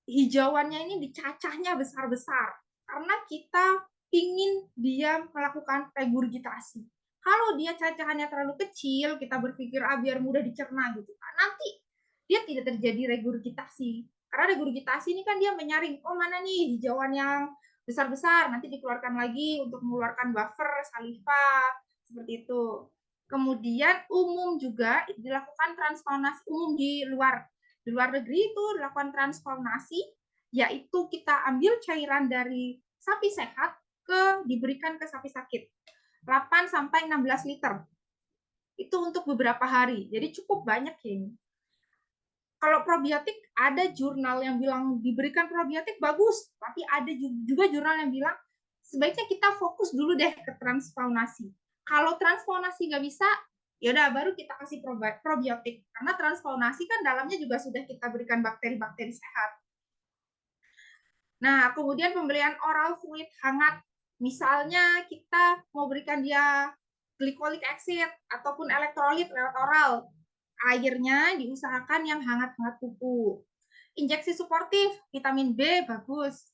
hijauannya ini dicacahnya besar-besar karena kita ingin dia melakukan regurgitasi. Kalau dia cacahannya terlalu kecil, kita berpikir biar mudah dicerna gitu. Nanti dia tidak terjadi regurgitasi. Karena regurgitasi ini kan dia menyaring, oh mana nih hijauan yang besar-besar, nanti dikeluarkan lagi untuk mengeluarkan buffer, saliva, seperti itu. Kemudian umum juga dilakukan transfaunasi umum di luar negeri itu dilakukan transfaunasi, yaitu kita ambil cairan dari sapi sehat diberikan ke sapi sakit. 8 sampai 16 liter. Itu untuk beberapa hari. Jadi cukup banyak ya ini. Kalau probiotik, ada jurnal yang bilang diberikan probiotik bagus, tapi ada juga jurnal yang bilang sebaiknya kita fokus dulu deh ke transfaunasi. Kalau transfaunasi nggak bisa, ya udah baru kita kasih probiotik. Karena transfaunasi kan dalamnya juga sudah kita berikan bakteri-bakteri sehat. Nah, kemudian pemberian oral fluid hangat. Misalnya kita mau berikan dia glycolic acid ataupun elektrolit lewat oral. Airnya diusahakan yang hangat-hangat kuku. Injeksi suportif, vitamin B bagus.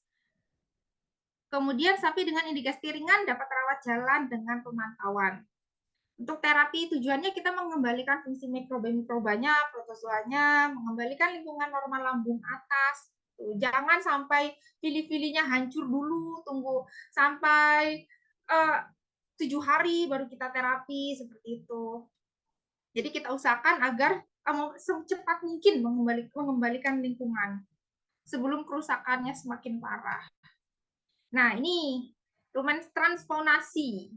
Kemudian sapi dengan indigesti ringan dapat rawat jalan dengan pemantauan. Untuk terapi tujuannya kita mengembalikan fungsi mikroba-mikrobanya, protozoanya, mengembalikan lingkungan normal lambung atas. Jangan sampai fili-filinya hancur dulu, tunggu sampai 7 hari baru kita terapi, seperti itu. Jadi kita usahakan agar secepat mungkin mengembalikan lingkungan sebelum kerusakannya semakin parah. Nah, ini rumen transfaunasi.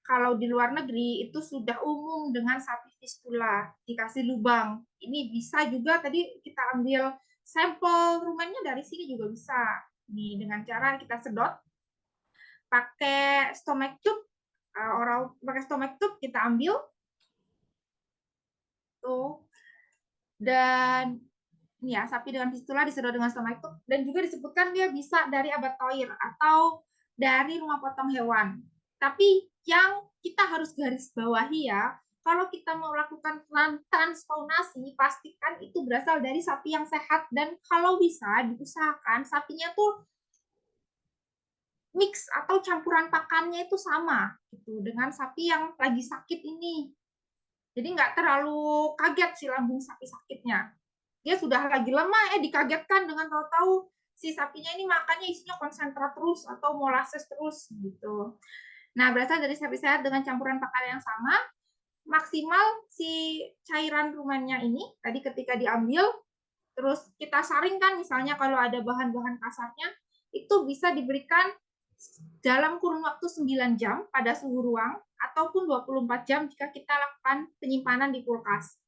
Kalau di luar negeri itu sudah umum dengan sapi fistula, dikasih lubang. Ini bisa juga tadi kita ambil sampel rumennya dari sini juga bisa. Nih, dengan cara kita sedot pakai stomach tube, oral pakai stomach tube kita ambil tuh. Dan ini ya, sapi dengan fistula disedot dengan stomach tube, dan juga disebutkan dia bisa dari abattoir atau dari rumah potong hewan. Tapi yang kita harus garis bawahi ya, kalau kita mau melakukan transfaunasi, pastikan itu berasal dari sapi yang sehat, dan kalau bisa diusahakan sapinya tuh mix atau campuran pakannya itu sama gitu dengan sapi yang lagi sakit ini. Jadi nggak terlalu kaget si lambung sapi sakitnya. Dia sudah lagi lemah, dikagetkan dengan tahu-tahu si sapinya ini makannya isinya konsentrat terus atau molasses terus gitu. Nah, berasal dari sapi sehat dengan campuran pakan yang sama, maksimal si cairan rumennya ini tadi ketika diambil, terus kita saringkan misalnya kalau ada bahan-bahan kasarnya, itu bisa diberikan dalam kurun waktu 9 jam pada suhu ruang ataupun 24 jam jika kita lakukan penyimpanan di kulkas.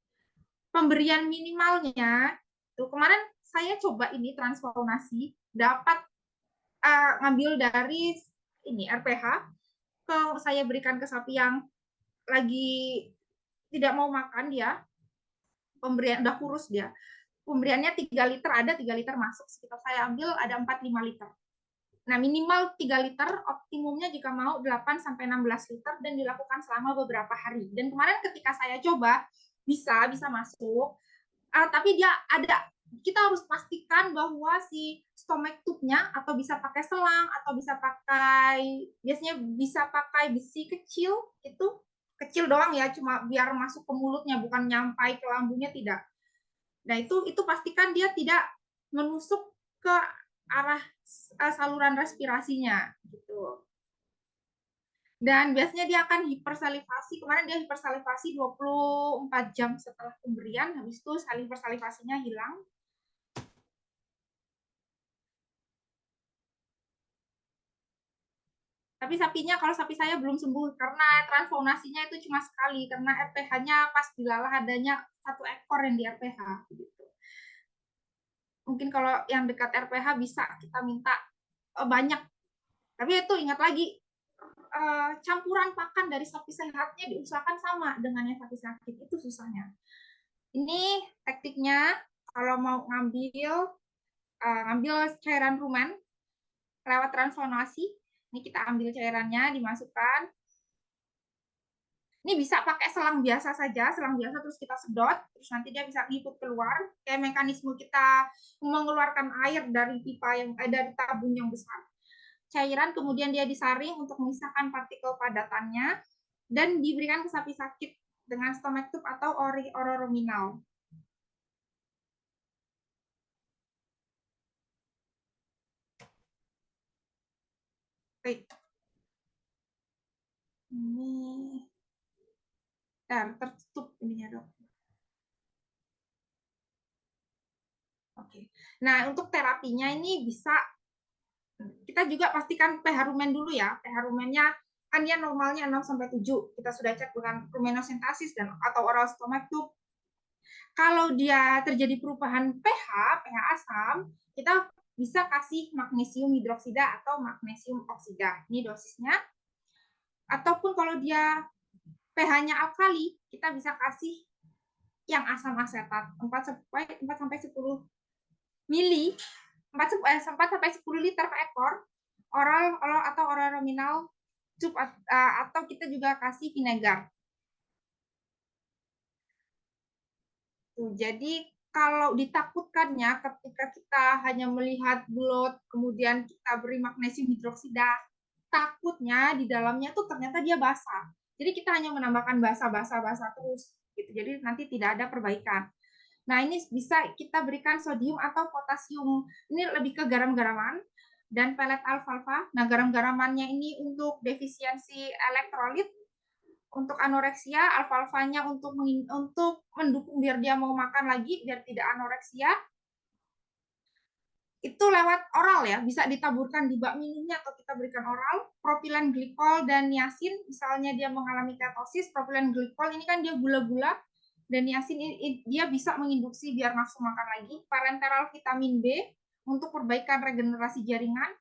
Pemberian minimalnya, tuh kemarin saya coba ini transfaunasi, dapat ngambil dari ini RPH, saya berikan ke sapi yang lagi tidak mau makan dia, pemberian udah kurus dia, pemberiannya 3 liter, ada 3 liter masuk, sekitar saya ambil ada 4-5 liter. Nah, minimal 3 liter, optimumnya jika mau 8-16 liter, dan dilakukan selama beberapa hari. Dan kemarin ketika saya coba, bisa masuk, tapi dia ada, kita harus pastikan bahwa si stomach tube-nya atau bisa pakai selang atau bisa pakai, biasanya bisa pakai besi kecil, itu kecil doang ya, cuma biar masuk ke mulutnya, bukan nyampai ke lambungnya, tidak. Nah, itu pastikan dia tidak menusuk ke arah saluran respirasinya gitu. Dan biasanya dia akan hipersalivasi. Kemarin dia hipersalivasi 24 jam setelah pemberian, habis itu hipersalivasinya hilang. Tapi sapinya, kalau sapi saya belum sembuh karena transfaunasinya itu cuma sekali, karena RPH-nya pas dilalah adanya 1 ekor yang di RPH gitu. Mungkin kalau yang dekat RPH bisa kita minta banyak. Tapi itu ingat lagi, campuran pakan dari sapi sehatnya diusahakan sama dengan yang sapi sakit, itu susahnya. Ini tekniknya kalau mau ngambil cairan rumen lewat transfaunasi. Ini kita ambil cairannya, dimasukkan. Ini bisa pakai selang biasa saja, selang biasa terus kita sedot, terus nanti dia bisa ngikut keluar. Kayak mekanisme kita mengeluarkan air dari pipa dari tabung yang besar. Cairan kemudian dia disaring untuk memisahkan partikel padatannya dan diberikan ke sapi sakit dengan stomach tube atau ororuminal. Baik. Ini tertutup ininya, Dok. Oke. Nah, untuk terapinya ini bisa kita juga pastikan pH rumen dulu ya. pH rumennya kan dia normalnya 6-7, kita sudah cek dengan rumenosintasis dan atau oral stomach tube. Kalau dia terjadi perubahan pH asam, kita bisa kasih magnesium hidroksida atau magnesium oksida. Ini dosisnya. Ataupun kalau dia pH-nya alkali, kita bisa kasih yang asam asetat 4-10 mili 4-10 liter per ekor oral atau oral nominal cup, atau kita juga kasih vinegar. Jadi kalau ditakutkannya ketika kita hanya melihat blood kemudian kita beri magnesium hidroksida, takutnya di dalamnya tuh ternyata dia basah. Jadi kita hanya menambahkan basah terus gitu. Jadi nanti tidak ada perbaikan. Nah, ini bisa kita berikan sodium atau potasium. Ini lebih ke garam-garaman dan pelet alfalfa. Nah, garam-garamannya ini untuk defisiensi elektrolit, untuk anoreksia, alfalfanya untuk mendukung biar dia mau makan lagi, biar tidak anoreksia. Itu lewat oral ya, bisa ditaburkan di bak minumnya atau kita berikan oral. Propilen glikol dan niacin, misalnya dia mengalami ketosis, propilen glikol ini kan dia gula-gula, dan niacin ini dia bisa menginduksi biar nafsu makan lagi. Parenteral vitamin B untuk perbaikan regenerasi jaringan.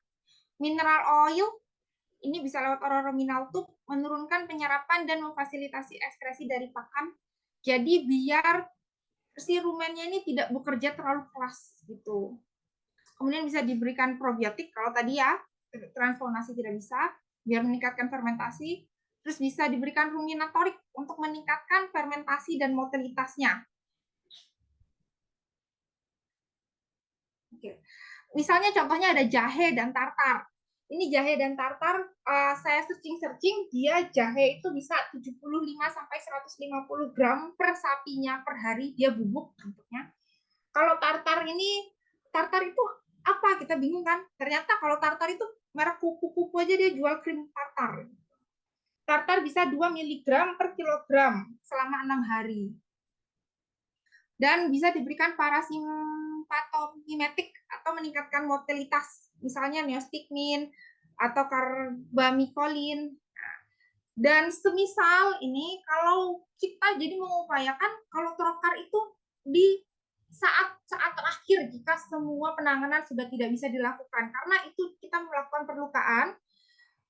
Mineral oil ini bisa lewat oral nominal tube menurunkan penyerapan dan memfasilitasi ekskresi dari pakan. Jadi biar si rumennya ini tidak bekerja terlalu keras gitu. Kemudian bisa diberikan probiotik kalau tadi ya transformasi tidak bisa, biar meningkatkan fermentasi. Terus bisa diberikan ruminatorik untuk meningkatkan fermentasi dan motilitasnya. Oke. Misalnya contohnya ada jahe dan tartar. Ini jahe dan tartar, saya searching, dia jahe itu bisa 75-150 gram per sapinya per hari, dia bubuk bentuknya. Kalau tartar itu apa? Kita bingung kan? Ternyata kalau tartar itu merek kupu-kupu aja dia jual krim tartar. Tartar bisa 2 mg per kilogram selama 6 hari. Dan bisa diberikan parasimpatomimetik atau meningkatkan motilitas, misalnya neostigmin atau carbamicolin. Dan semisal ini kalau kita jadi mengupayakan kalau trokar itu di saat terakhir jika semua penanganan sudah tidak bisa dilakukan, karena itu kita melakukan perlukaan.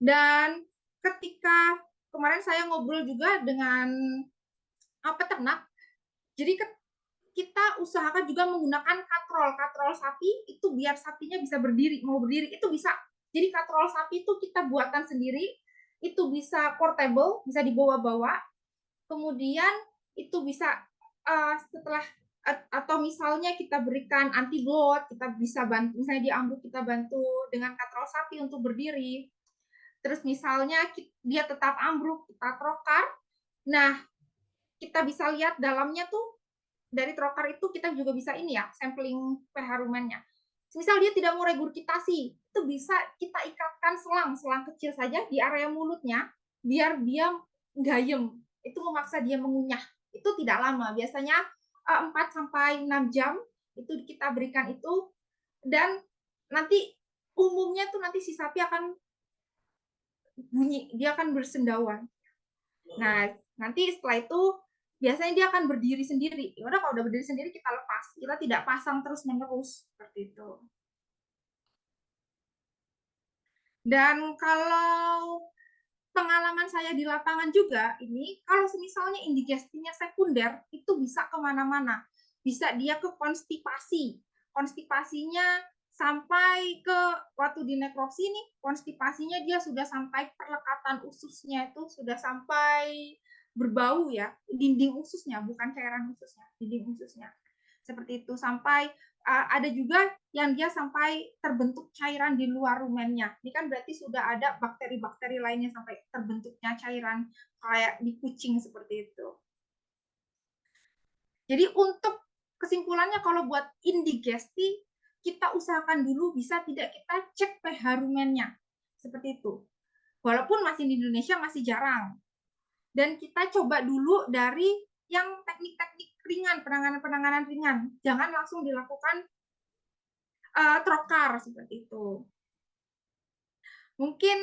Dan ketika kemarin saya ngobrol juga dengan peternak, jadi kita usahakan juga menggunakan katrol sapi itu biar sapinya bisa berdiri, mau berdiri itu bisa. Jadi katrol sapi itu kita buatkan sendiri, itu bisa portable, bisa dibawa-bawa. Kemudian itu bisa setelah atau misalnya kita berikan anti bloat, kita bisa bantu, misalnya di ambruk kita bantu dengan katrol sapi untuk berdiri. Terus misalnya dia tetap ambruk, kita trokar. Nah, kita bisa lihat dalamnya tuh dari trokar itu kita juga bisa ini ya, sampling pH rumennya. Misal dia tidak mau regurgitasi, itu bisa kita ikatkan selang kecil saja di area mulutnya, biar dia gayem. Itu memaksa dia mengunyah. Itu tidak lama, biasanya 4-6 jam itu kita berikan itu, dan nanti umumnya tuh nanti si sapi akan bunyi, dia akan bersendawan. Nah, nanti setelah itu biasanya dia akan berdiri sendiri. Ya udah, kalau udah berdiri sendiri kita lepas. Kita tidak pasang terus-menerus seperti itu. Dan kalau pengalaman saya di lapangan juga, ini kalau misalnya indigestinya sekunder, itu bisa kemana-mana. Bisa dia ke konstipasi. Konstipasinya sampai ke waktu di nekrosi nih, konstipasinya dia sudah sampai perlekatan ususnya itu sudah sampai berbau ya, dinding ususnya, bukan cairan ususnya, dinding ususnya. Seperti itu, sampai ada juga yang dia sampai terbentuk cairan di luar rumennya. Ini kan berarti sudah ada bakteri-bakteri lainnya sampai terbentuknya cairan kayak di kucing seperti itu. Jadi untuk kesimpulannya, kalau buat indigesti, kita usahakan dulu bisa tidak kita cek pH rumennya. Seperti itu. Walaupun masih di Indonesia masih jarang. Dan kita coba dulu dari yang teknik-teknik ringan, penanganan-penanganan ringan. Jangan langsung dilakukan trokar seperti itu. Mungkin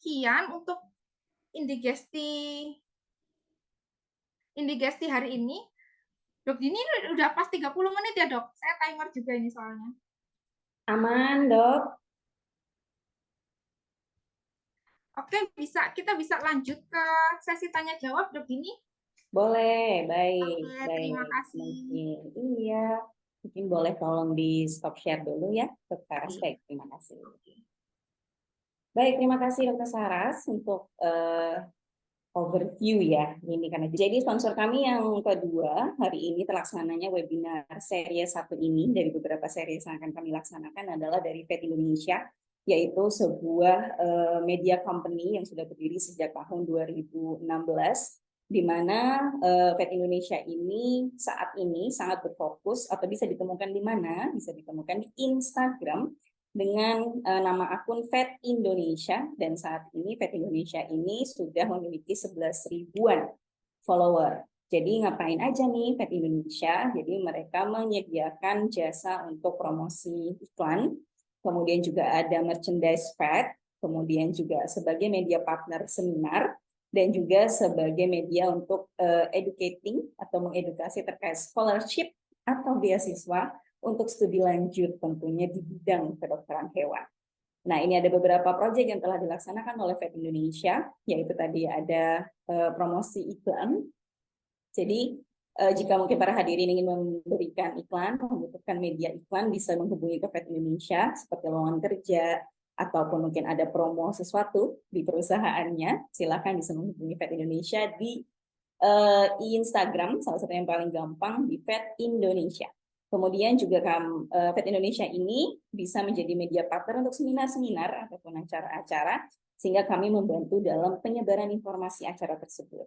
sekian untuk indigesti hari ini. Dok, ini udah pas 30 menit ya, Dok? Saya timer juga ini soalnya. Aman, Dok. Oke, kita bisa lanjut ke sesi tanya jawab, Dok, ini. Boleh, baik, Oke, terima baik. kasih. Mungkin, iya. Mungkin boleh tolong di stop share dulu ya, Dr. Saras. Baik, terima kasih. Baik, terima kasih Dr. Saras untuk overview ya. Ini karena jadi sponsor kami yang kedua hari ini terlaksananya webinar seri 1 ini dari beberapa seri yang akan kami laksanakan adalah dari FED Indonesia, yaitu sebuah media company yang sudah berdiri sejak tahun 2016, di mana FED Indonesia ini saat ini sangat berfokus atau bisa ditemukan di mana? Bisa ditemukan di Instagram dengan nama akun FED Indonesia, dan saat ini FED Indonesia ini sudah memiliki 11 ribuan follower. Jadi ngapain aja nih FED Indonesia? Jadi mereka menyediakan jasa untuk promosi iklan, kemudian juga ada merchandise FED, kemudian juga sebagai media partner seminar, dan juga sebagai media untuk educating atau mengedukasi terkait scholarship atau beasiswa untuk studi lanjut tentunya di bidang kedokteran hewan. Nah, ini ada beberapa proyek yang telah dilaksanakan oleh FED Indonesia, yaitu tadi ada promosi iklan. Jadi, jika mungkin para hadirin ingin memberikan iklan, membutuhkan media iklan, bisa menghubungi ke FED Indonesia, seperti lowongan kerja, ataupun mungkin ada promo sesuatu di perusahaannya, silakan bisa menghubungi FED Indonesia di Instagram, salah satu yang paling gampang di FED Indonesia. Kemudian juga FED Indonesia ini bisa menjadi media partner untuk seminar-seminar ataupun acara-acara, sehingga kami membantu dalam penyebaran informasi acara tersebut.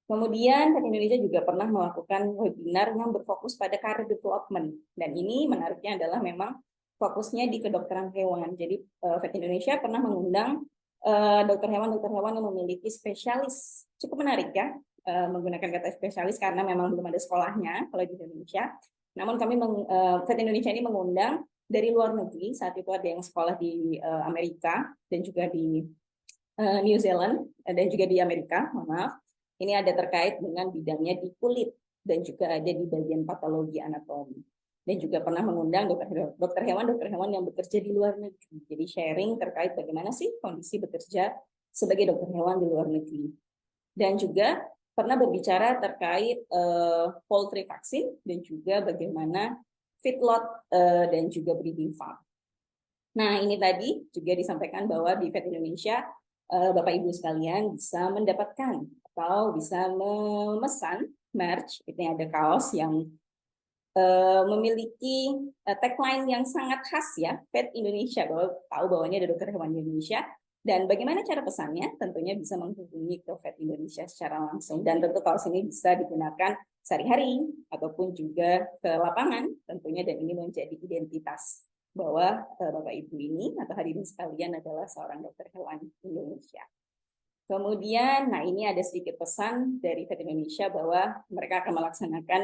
Kemudian FED Indonesia juga pernah melakukan webinar yang berfokus pada career development, dan ini menariknya adalah memang fokusnya di kedokteran hewan. Jadi FED Indonesia pernah mengundang dokter hewan yang memiliki spesialis, cukup menarik ya, menggunakan kata spesialis karena memang belum ada sekolahnya kalau di Indonesia. Namun kami FED Indonesia ini mengundang dari luar negeri. Saat itu ada yang sekolah di Amerika dan juga di New Zealand dan juga di Amerika, maaf. Ini ada terkait dengan bidangnya di kulit dan juga ada di bagian patologi anatomi. Dan juga pernah mengundang dokter hewan yang bekerja di luar negeri. Jadi sharing terkait bagaimana sih kondisi bekerja sebagai dokter hewan di luar negeri. Dan juga pernah berbicara terkait poultry vaksin dan juga bagaimana feedlot dan juga breeding farm. Nah, ini tadi juga disampaikan bahwa di FED Indonesia Bapak Ibu sekalian bisa mendapatkan atau bisa memesan merch. Ini ada kaos yang memiliki tagline yang sangat khas ya, FED Indonesia, bahwa tahu bahwa ini ada dokter hewan Indonesia. Dan bagaimana cara pesannya? Tentunya bisa menghubungi ke FED Indonesia secara langsung. Dan tentu kaos ini bisa digunakan sehari-hari ataupun juga ke lapangan tentunya, dan ini menjadi identitas bahwa Bapak Ibu ini atau hadirin sekalian adalah seorang dokter hewan Indonesia. Kemudian, nah ini ada sedikit pesan dari FED Indonesia bahwa mereka akan melaksanakan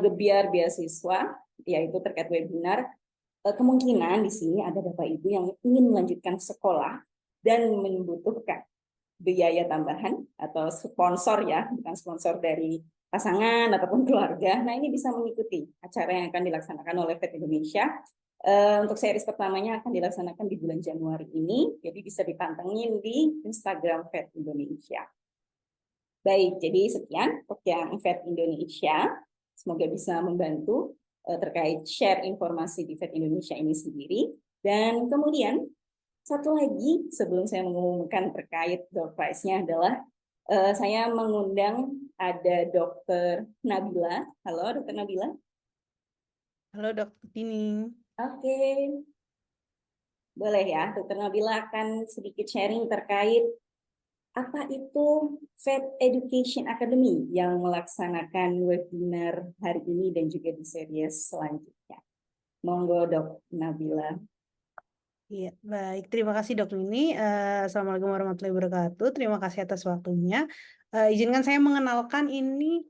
gebiar beasiswa, yaitu terkait webinar. Kemungkinan di sini ada Bapak Ibu yang ingin melanjutkan sekolah dan membutuhkan biaya tambahan atau sponsor ya, bukan sponsor dari pasangan ataupun keluarga. Nah, ini bisa mengikuti acara yang akan dilaksanakan oleh FED Indonesia. Untuk series pertamanya akan dilaksanakan di bulan Januari ini, jadi bisa dipantengin di Instagram FED Indonesia. Baik, jadi sekian untuk yang FED Indonesia. Semoga bisa membantu terkait share informasi di FED Indonesia ini sendiri. Dan kemudian satu lagi sebelum saya mengumumkan terkait door prize-nya adalah saya mengundang ada Dr. Nabila. Halo Dr. Nabila. Halo Dr. Tini. Oke. Boleh ya, Dr. Nabila akan sedikit sharing terkait apa itu FED Education Academy yang melaksanakan webinar hari ini dan juga di series selanjutnya. Monggo Dr. Nabila. Iya, baik. Terima kasih Dok Lini. Assalamualaikum warahmatullahi wabarakatuh. Terima kasih atas waktunya. Izinkan saya mengenalkan ini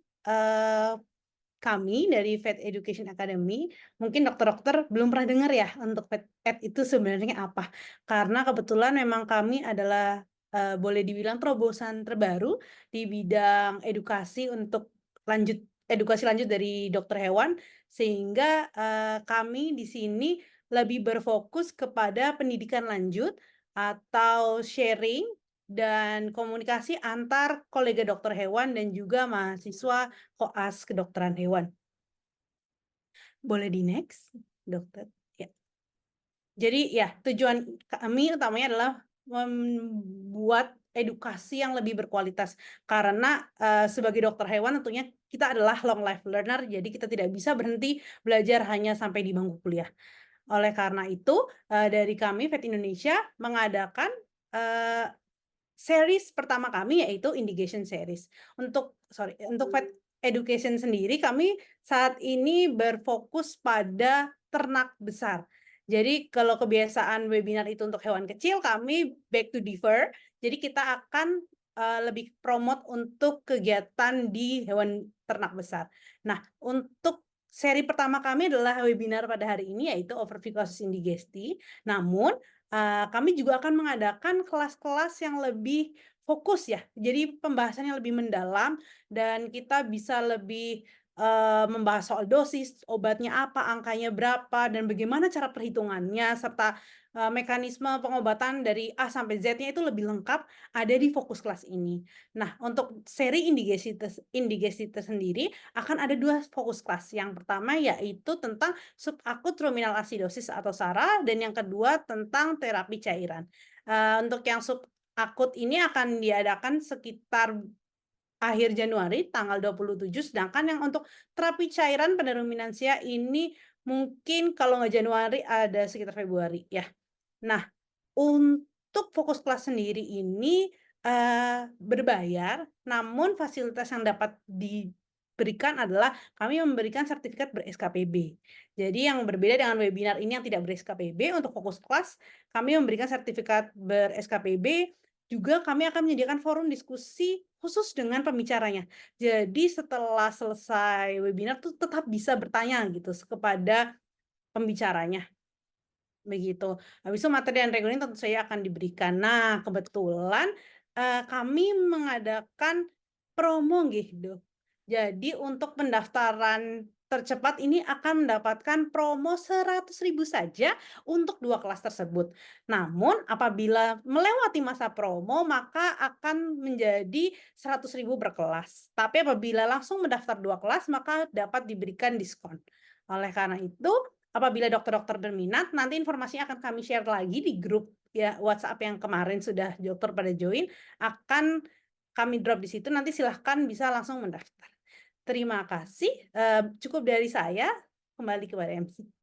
kami dari Vet Education Academy, mungkin dokter-dokter belum pernah dengar ya untuk Vet Ed itu sebenarnya apa. Karena kebetulan memang kami adalah boleh dibilang terobosan terbaru di bidang edukasi untuk edukasi lanjut dari dokter hewan, sehingga kami di sini lebih berfokus kepada pendidikan lanjut atau sharing dan komunikasi antar kolega dokter hewan dan juga mahasiswa koas kedokteran hewan. Boleh di next, dokter? Ya. Jadi ya, tujuan kami utamanya adalah membuat edukasi yang lebih berkualitas. Karena sebagai dokter hewan tentunya kita adalah long life learner, jadi kita tidak bisa berhenti belajar hanya sampai di bangku kuliah. Oleh karena itu, dari kami Vet Indonesia mengadakan series pertama kami yaitu Indigation Series. Untuk Vet Education sendiri kami saat ini berfokus pada ternak besar. Jadi kalau kebiasaan webinar itu untuk hewan kecil, kami back to differ. Jadi kita akan lebih promote untuk kegiatan di hewan ternak besar. Nah, untuk seri pertama kami adalah webinar pada hari ini yaitu overview kasus indigesti. Namun kami juga akan mengadakan kelas-kelas yang lebih fokus ya, jadi pembahasan yang lebih mendalam dan kita bisa lebih membahas soal dosis, obatnya apa, angkanya berapa, dan bagaimana cara perhitungannya, serta mekanisme pengobatan dari A sampai Z-nya itu lebih lengkap ada di fokus kelas ini. Nah, untuk seri indigesti sendiri akan ada 2 fokus kelas. Yang pertama yaitu tentang subakut ruminal asidosis atau SARA, dan yang kedua tentang terapi cairan. Untuk yang subakut ini akan diadakan sekitar akhir Januari tanggal 27, sedangkan yang untuk terapi cairan pada ruminansia ini mungkin kalau nggak Januari ada sekitar Februari ya. Nah, untuk fokus kelas sendiri ini berbayar, namun fasilitas yang dapat diberikan adalah kami memberikan sertifikat ber-SKPB. Jadi yang berbeda dengan webinar ini yang tidak ber-SKPB, untuk fokus kelas kami memberikan sertifikat ber-SKPB, juga kami akan menyediakan forum diskusi khusus dengan pembicaranya. Jadi setelah selesai webinar tuh tetap bisa bertanya gitu kepada pembicaranya. Begitu. Habis itu materi dan regulasi tentu saja akan diberikan. Nah, kebetulan kami mengadakan promo gitu. Jadi untuk pendaftaran tercepat ini akan mendapatkan promo 100.000 saja untuk 2 kelas tersebut. Namun apabila melewati masa promo maka akan menjadi 100.000 per kelas. Tapi apabila langsung mendaftar 2 kelas maka dapat diberikan diskon. Oleh karena itu, apabila dokter-dokter berminat, nanti informasinya akan kami share lagi di grup ya WhatsApp yang kemarin sudah dokter pada join, akan kami drop di situ, nanti silahkan bisa langsung mendaftar. Terima kasih, cukup dari saya, kembali kepada MC.